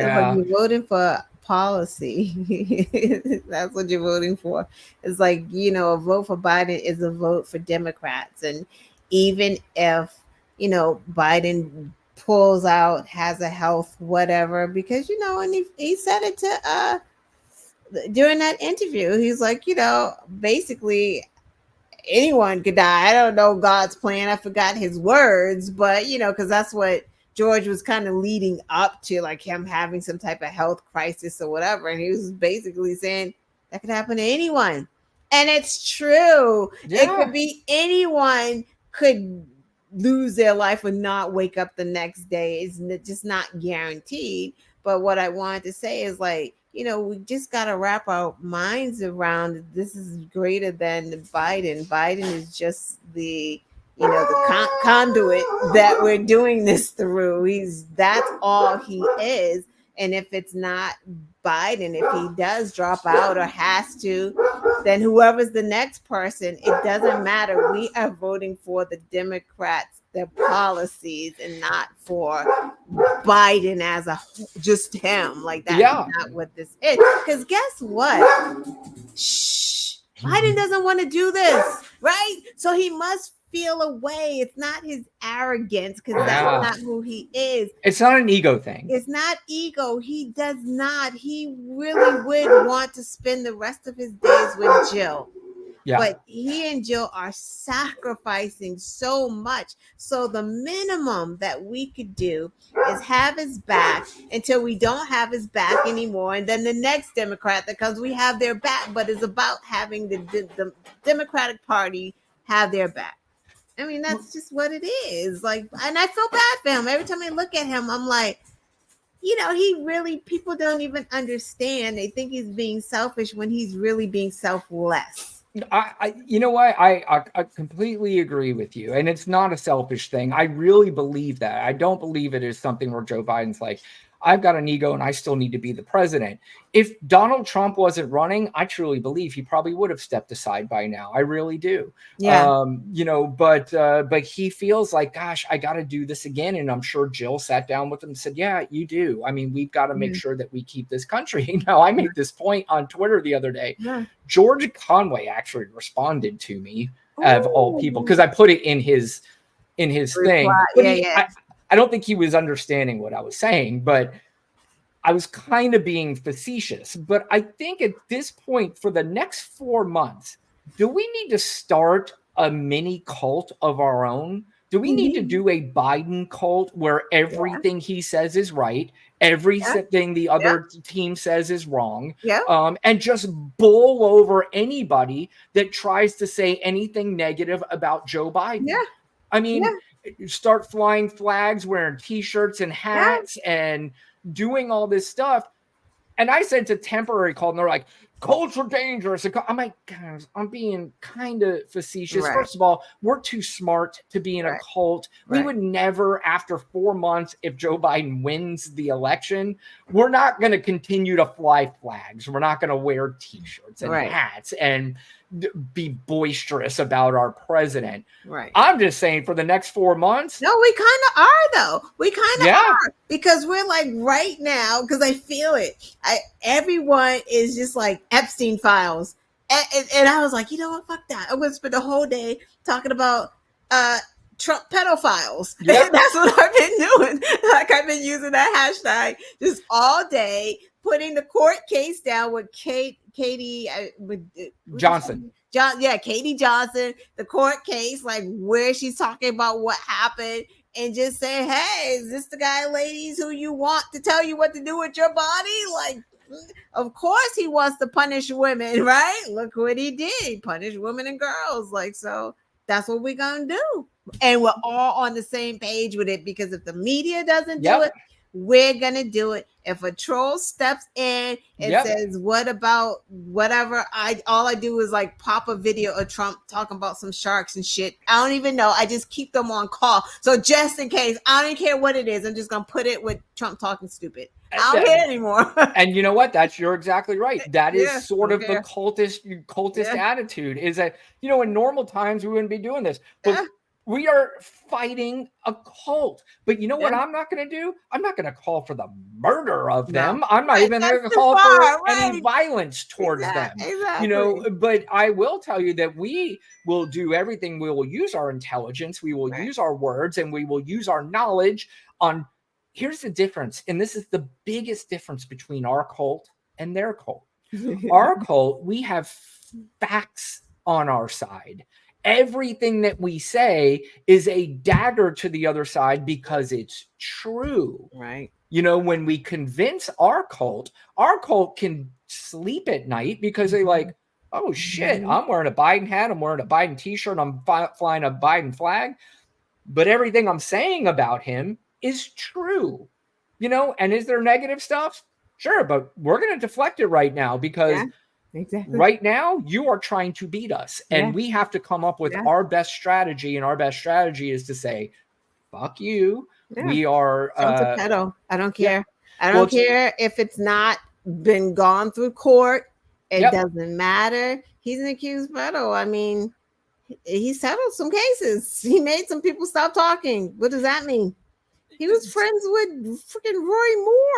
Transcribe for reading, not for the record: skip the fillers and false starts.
When Yeah. you're voting for policy, that's what you're voting for. It's like, a vote for Biden is a vote for Democrats. And even if, Biden pulls out, has a health, whatever, because, and he said it to, during that interview, he's like, basically anyone could die. I don't know God's plan. I forgot his words, but because that's what George was kind of leading up to, like him having some type of health crisis or whatever. And he was basically saying that could happen to anyone. And it's true. It Yeah. could be anyone could lose their life or not wake up the next day. It's just not guaranteed. But what I wanted to say is like, we just got to wrap our minds around this is greater than Biden. Biden is just the conduit that we're doing this through. That's all he is. And if it's not Biden, if he does drop out or has to, then whoever's the next person, it doesn't matter. We are voting for the Democrats, their policies, and not for Biden as a just him. Like that's Yeah. not what this is. Because guess what? Shh. Biden doesn't want to do this, right? So he must feel a way. It's not his arrogance because that's Yeah. not who he is. It's not an ego thing. It's not ego. He does not. He really would want to spend the rest of his days with Jill. Yeah. But he and Jill are sacrificing so much. So the minimum that we could do is have his back until we don't have his back anymore. And then the next Democrat that comes, we have their back. But it's about having the Democratic Party have their back. I mean, that's just what it is. Like, and I feel bad for him. Every time I look at him, I'm like, he really, people don't even understand. They think he's being selfish when he's really being selfless. You know what? I completely agree with you. And it's not a selfish thing. I really believe that. I don't believe it is something where Joe Biden's like, I've got an ego and I still need to be the president. If Donald Trump wasn't running, I truly believe he probably would have stepped aside by now. I really do. Yeah. But he feels like, gosh, I got to do this again. And I'm sure Jill sat down with him and said, yeah, you do. I mean, we've got to make sure that we keep this country. Now, I made this point on Twitter the other day. Yeah. George Conway actually responded to me, of all people, because I put it in his thing. But I don't think he was understanding what I was saying, but I was kind of being facetious. But I think at this point, for the next 4 months, do we need to start a mini cult of our own? Do we need to do a Biden cult where everything he says is right, everything the other team says is wrong, and just bowl over anybody that tries to say anything negative about Joe Biden? Yeah. I mean, start flying flags, wearing T-shirts and hats, and doing all this stuff. And I said it's a temporary cult, and they're like, cults are dangerous. I'm like, guys, I'm being kind of facetious. Right. First of all, we're too smart to be in a cult. We would never, after 4 months, if Joe Biden wins the election, we're not going to continue to fly flags. We're not going to wear T-shirts and hats and be boisterous about our president. Right. I'm just saying for the next 4 months. No, we kind of are though. We kind of are, because we're like right now, because I feel it. Everyone is just like Epstein files. And I was like, you know what? Fuck that. I'm going to spend the whole day talking about Trump pedophiles. Yep. That's what I've been doing. Like I've been using that hashtag just all day, putting the court case down with Katie Johnson. Katie Johnson, the court case, like where she's talking about what happened, and just say, hey, is this the guy, ladies, who you want to tell you what to do with your body? Like, of course he wants to punish women, right? Look what he did. He punished women and girls. Like, so that's what we're going to do. And we're all on the same page with it, because if the media doesn't do it, we're going to do it. If a troll steps in and says, what about whatever, all I do is like pop a video of Trump talking about some sharks and shit. I don't even know. I just keep them on call. So just in case, I don't even care what it is. I'm just going to put it with Trump talking stupid. I don't care anymore. And you know what? You're exactly right. That is sort of the cultist attitude, is that, in normal times we wouldn't be doing this. But We are fighting a cult. But you know what Yeah. I'm not going to do? I'm not going to call for the murder of them. No. I'm not Right, even that's going to too call far, for any right. violence towards them. Exactly. You know, but I will tell you that we will do everything. We will use our intelligence. We will use our words, and we will use our knowledge on. Here's the difference. And this is the biggest difference between our cult and their cult. Our cult, we have facts on our side. Everything that we say is a dagger to the other side because it's true. Right. You know, when we convince our cult can sleep at night because they like, oh shit, I'm wearing a Biden hat, I'm wearing a Biden t-shirt, I'm flying a Biden flag, but everything I'm saying about him is true. You know, and is there negative stuff? Sure, but we're going to deflect it right now because right now you are trying to beat us, and we have to come up with our best strategy, and our best strategy is to say, fuck you. We are pedo. I don't care. I don't care if it's not been gone through court. It doesn't matter. He's an accused pedo. I mean, he settled some cases. He made some people stop talking. What does that mean? He was friends with freaking Roy Moore.